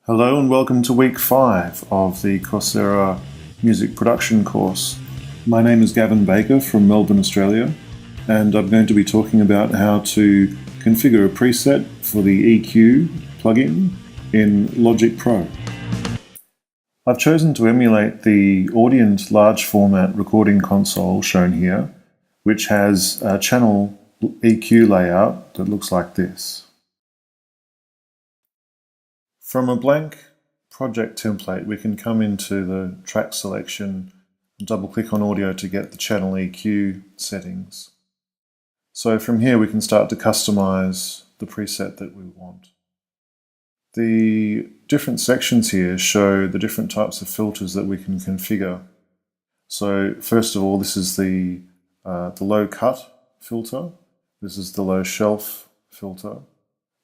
Hello and welcome to week 5 of the Coursera music production course. My name is Gavin Baker from Melbourne, Australia, and I'm going to be talking about how to configure a preset for the EQ plugin in Logic Pro. I've chosen to emulate the Audient large format recording console shown here, which has a channel EQ layout that looks like this. From a blank project template, we can come into the track selection and double-click on audio to get the channel EQ settings. So from here we can start to customize the preset that we want. The different sections here show the different types of filters that we can configure. So first of all, this is the low cut filter, this is the low shelf filter,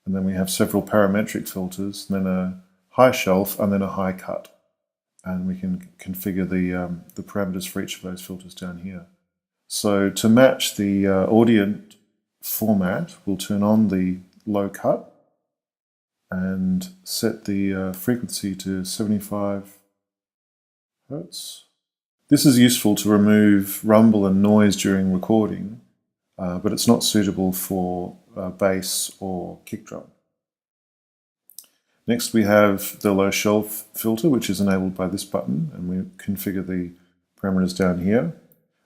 and then we have several parametric filters, and then a high shelf, and then a high cut. And we can configure the parameters for each of those filters down here. So to match the Audient format, we'll turn on the low cut and set the frequency to 75 Hertz. This is useful to remove rumble and noise during recording, but it's not suitable for bass or kick drum. Next we have the low shelf filter, which is enabled by this button, and we configure the parameters down here.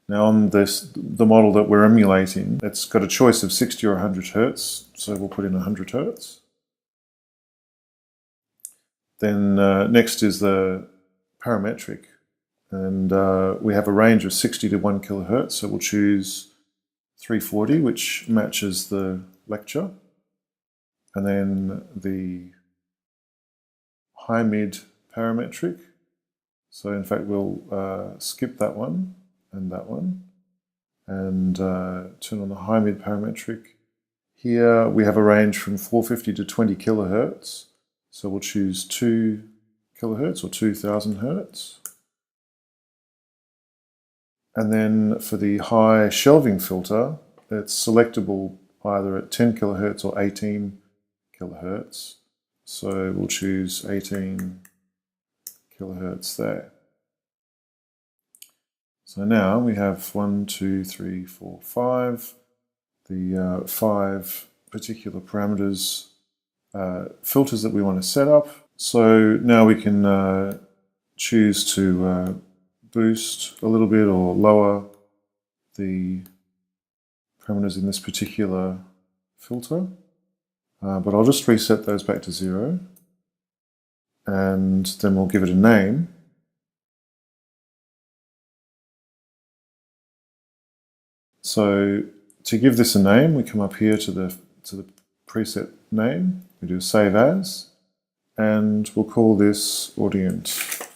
Now on the model that we're emulating, it's got a choice of 60 or 100 Hertz, so we'll put in 100 Hertz. Then next is the parametric, and we have a range of 60 to 1 kilohertz, so we'll choose 340, which matches the lecture, and then the high-mid parametric. So in fact we'll skip that one, and turn on the high-mid parametric. Here we have a range from 450 to 20 kilohertz, so we'll choose 2 kilohertz or 2000 hertz. And then for the high shelving filter, it's selectable either at 10 kilohertz or 18 kilohertz. So we'll choose 18 kilohertz there. So now we have 1, 2, 3, 4, 5, the 5 particular parameters, filters that we want to set up. So now we can choose to boost a little bit or lower the parameters in this particular filter, but I'll just reset those back to 0, and then we'll give it a name. So to give this a name, we come up here to the preset name, we do save as, and we'll call this Audient.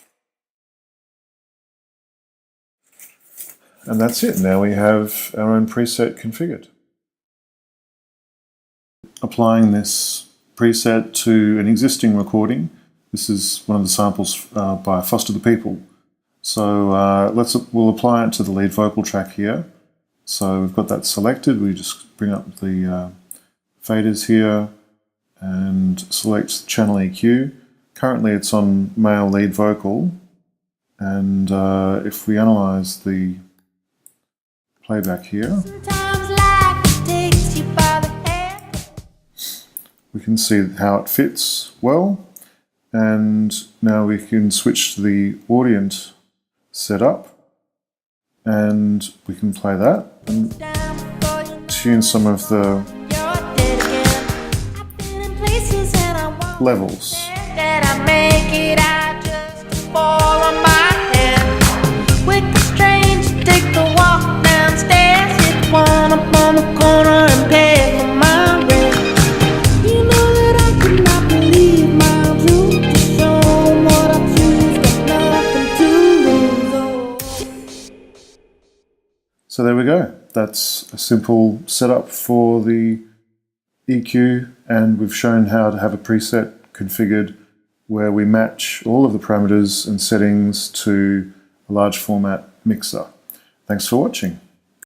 And that's it. Now we have our own preset configured. Applying this preset to an existing recording. This is one of the samples by Foster the People. So we'll apply it to the lead vocal track here. So we've got that selected. We just bring up the faders here and select channel EQ. Currently it's on male lead vocal, and if we analyze the playback here, we can see how it fits well, and now we can switch to the Audient setup and we can play that and tune some of the levels. So there we go. That's a simple setup for the EQ, and we've shown how to have a preset configured where we match all of the parameters and settings to a large format mixer. Thanks for watching.